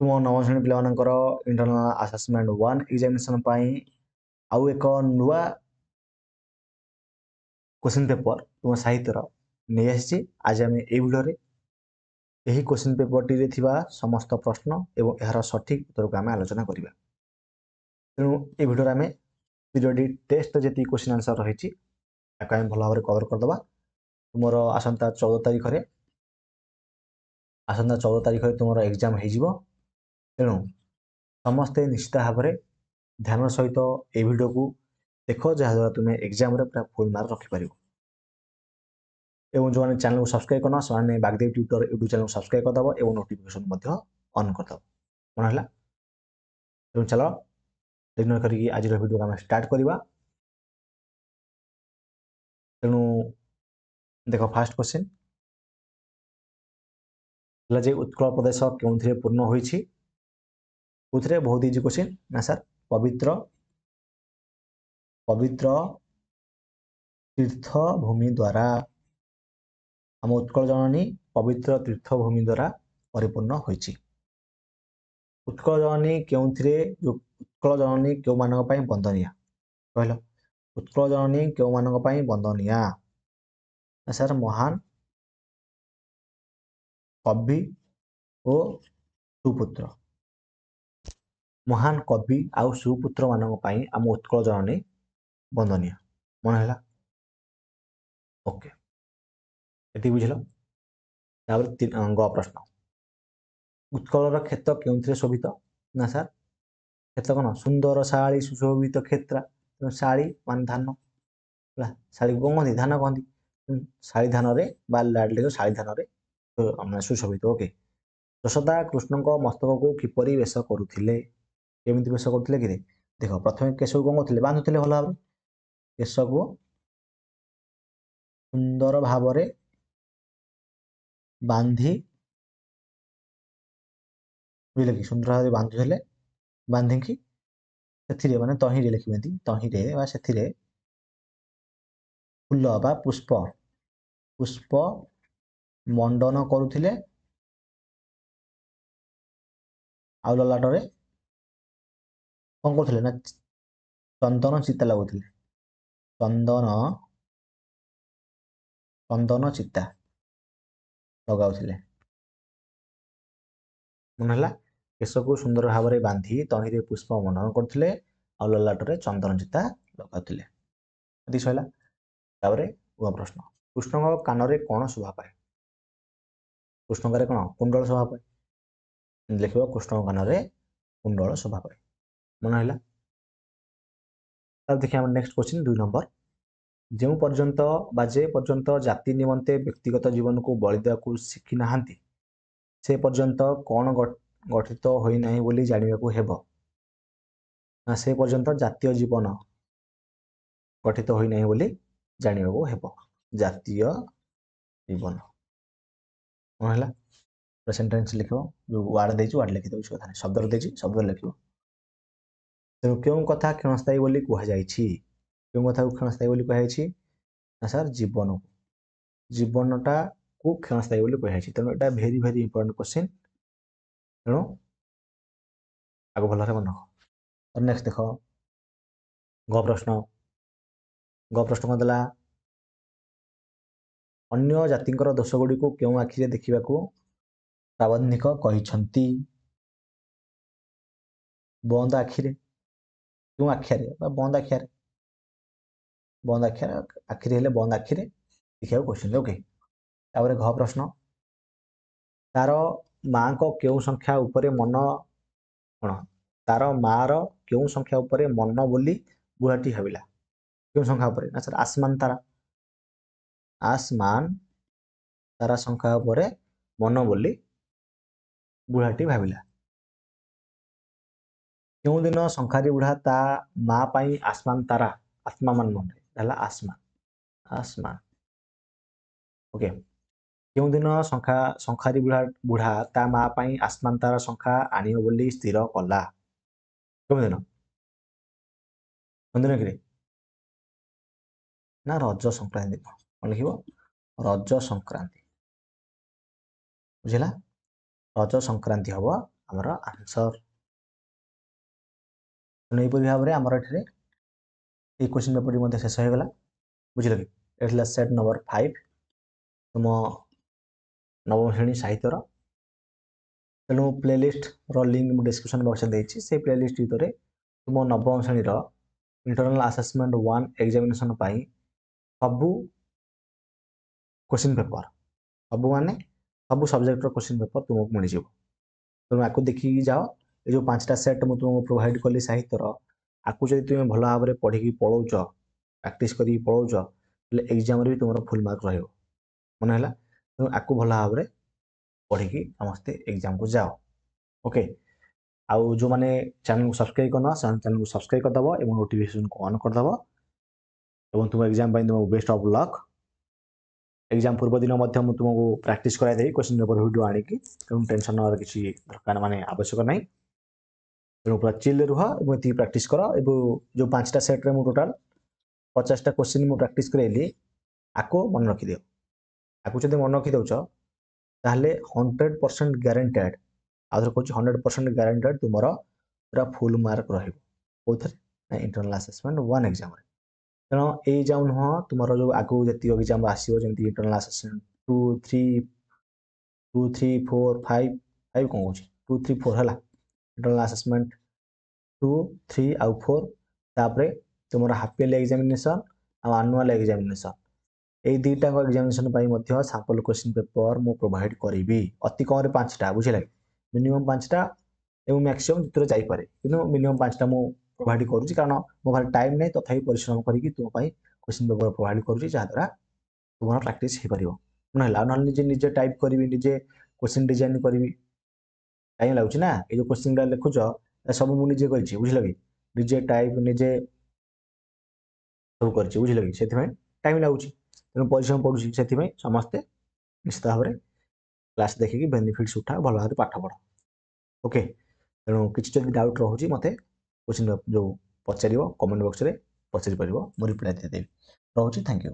तुम नवम श्रेणी पिलामानंकर इंटरनल असेसमेंट 1 एग्जामिनेशन पाई आउ एक नुआ क्वेश्चन पेपर तुम साहित्यर नहीं आसी आज आम ए भिडियो यही क्वेश्चन पेपर टी समस्त प्रश्न एवं यार सठिक उत्तर को आम आलोचना करवा तेणु ये भिडियो आम पीरियडिक टेस्ट जी क्वेश्चन आंसर रही भल भाव कवर करदे तुम आसंता 14 तारीख में आसंता 14 तारीख में तुम एग्जाम हो तेणु समस्ते निश्चित भाव में ध्यान सहित ए भिडियो को देख जहाद्वारा तुम्हें एग्जाम पूरा फुल मार्क रखिपार एवं जो चैनल को सब्सक्राइब करना से बागदेव ट्यूटर यूट्यूब चैनल को सब्सक्राइब करदेव और नोटिफिकेशन ऑन करदेव मन है तेणु चलो इग्नोर करके आज वीडियो आम स्टार्ट करवा तेणु देख फास्ट क्वेश्चन जे उत्कल प्रदेश क्यों पूर्ण होती बहुत इजी क्वेश्चन ना सर पवित्र पवित्र तीर्थभूमि द्वारा आम उत्कल जननी पवित्र तीर्थभूमि द्वारा परिपूर्ण होती उत्कल जननी क्यों जो उत्कल जननी क्यों मानक वंदनीय कहल उत्कल जननी क्यों मानक वंदनीय सर महान कवि और सुपुत्र महान कवि आउ सुपुत्र मानक आम उत्कल जननी वंदनीय मन है ओके ये बुझल ग प्रश्न उत्कलर क्षेत्र क्यों शोभित ना सर क्षेत्र कौन सुंदर शाड़ी सुशोभित क्षेत्र शाड़ी मान धान शाड़ी को कहती धान कहती शाड़ी धान लाइक शाड़ी धान सुशोभित ओके यशोदा कृष्ण मस्तक को किपरि वेश करुले केमी वेश करुले कि देख प्रथम केश को कौन करते बांधुले भल भाव केश को सुंदर भाव बांधी बुझे कि सुंदर भाव बांधुले बांधिकी से माने तहिरे लिखिमेंती तहिरे से फूल बा पुष्प पुष्प मंडन करुले आउ ललाटरे कौन करुले ना चंदन चिता लगुले चंदन चंदन चिता लगाउले मन है केश को सुंदर भाव में बांधी तहिरे पुष्प मंडन करते आउ ललाटरे चंदन चिता लगाउले ये सैला प्रश्न कृष्ण कान में कौन शोभा पाए कृष्ण कान कौन कुंडल शोभा पाए लिख कृष्ण कान में कुंडल शोभा पाए मन है देखिए नेक्स्ट क्वेश्चन 2 नंबर जो पर्यंत बाजे पर्यंत जाति निमंते व्यक्तिगत जीवन को बलि देवा शिखी ना से पर्यंत कौन गठित होना बोली जानवा हेब ना से पर्यंत जातीय जीवन गठित होना बोली जानवा हेब जातीय जीवन कौन है सेंटेंस लिख जो वार्ड दे वार्ड लिखिद कथा शब्द देती शब्द लिख तेणु क्यों कथा क्षणस्थायी बोली कहुई क्यों कथा को क्षणस्थायी बोली कहुई ना सर जीवन को जीवनटा को क्षणस्थायी बोली कहुई तेणु यहाँ भेरी भेरी इंपोर्टेंट क्वेश्चन तेणु आग भल मन और नेक्स्ट देख ग प्रश्न देला अन्य जातिंकर दोष गुड़ी को क्यों आखिरे देखा प्राबंधिक कहते बंद आखिरे क्यों आखिरे बंद आखिरे बंद आखिरे बंद आखिरे देखा क्वेश्चन ओके तापर घ प्रश्न तार माँ को क्यों संख्या उपरे मन कौन तार मार क्यों संख्या उपरे मन बोली बुढ़ाटी भाविला क्यों संख्या उपरे ना सर आसमान तारा आसमान तारा संख्या उपरे मन बोली बुढ़ाटी भाविला क्यों दिन संखारी बुढ़ा ता माँ पाई आसमान तारा आत्मा मान मन आसमान आसमान ओके क्यों दिन संखारी बुढ़ा ता माँ पाई आसमान तारा संख्या आनिब बोली स्थिर कला क्यों दिन कि ना रज संक्रांति कौन लिख रज संक्रांति बुझला रज संक्रांति हम आमर आंसर। तेणु यहपरी भाव में आमर ये क्वेश्चन पेपर टी शेष होगा बुझल कि ये सेट नंबर 5 तुम नवम श्रेणी साहित्यर। तेणु प्लेलिस्ट लिंक मुझे डिस्क्रिप्शन बॉक्स में देती से प्लेलिस्ट भितर तुम नवम श्रेणी इंटरनल असेसमेंट 1 एग्जामिनेशन सबू क्वेश्चन पेपर सबू माने सबू सब्जेक्ट क्वेश्चन पेपर तुमको मिल जाए। तेणु आपको देखिए जाओ ये जो 5टा सेट मुझे तुमको प्रोवाइड कली साहित्यर आपको जब तुम भल भाव में पढ़ी पढ़ाऊच प्राक्ट कर पढ़ाऊच एग्जाम भी तुम फुल मार्क मन है। तेणु आपको भल भाव में पढ़ी समस्ते एग्जाम को जाओ। ओके आउ जो मैंने चैनल को सब्सक्राइब करना चैनल को सब्सक्राइब करदेव और नोटिफिकेशन को ऑन करदेव और तुम एग्जाम तुमको बेस्ट ऑफ लक। एग्जाम पूर्व दिन तुमको प्राक्ट कराई क्वेश्चन पेपर वीडियो आणिकी तेणु टेंशन नवर किसी दरकार माने आवश्यक नहीं। तेणु पूरा चिल रुह ये प्राक्ट कर जो 5टा सेट्रे मुझे टोटाल 50टा क्वेश्चन मुझे प्राक्ट करेली आपको मन रखिदिव। आपको जब मन रखिदौच ताहले 100% ग्यारंटेड आउे कह 100% ग्यारंटेड तुम पूरा फुल मार्क रही इंटरनल असेसमेंट 1 एग्जाम। तेणु ये एग्जाम नुह तुम जो आगू जी एग्जाम आसो जमी इंटरनल असेसमेंट 2 3 2 3 4 5 5 कौन कौन 2 3 4 है इंटरनल असेसमेंट 2 3 आउ 4 तापर तुम half yearly examination annual examination ये दुईटा एग्जामिनेशन सैंपल क्वेश्चन पेपर मु प्रोवाइड करी अति कम 5टा बुझे मिनिमम 5टा एवं मैक्सिमम जितने जापे कि मिनिमम 5टा मु प्रोवाइड करुँच कारण मो पाखे टाइम नहीं तथापि परिश्रम करके तुम क्वेश्चन पेपर प्रोवाइड करुँच जहाँद्वारा तुम प्राक्ट हो पार ना ना निजे निजे टाइप करी निजे क्वेश्चन डिजाइन करी टाइम लगुच ना ये जो क्वेश्चन गुला लिखुच सब मुझे कर बुझल कि निजे टाइप निजे सब कर बुझल कि से टाइम लगुच तेणु परिश्रम पड़ुची से समस्ते निश्चित भाव में क्लास देखिए बेनिफिट्स उठा भल भाव पाठ पढ़। ओके तेणु किसी जब डाउट रोचे मत क्वेश्चन जो पचार कमेंट बॉक्स में पचारि पार रिप्लाई देदेवी रोचे। Thank you.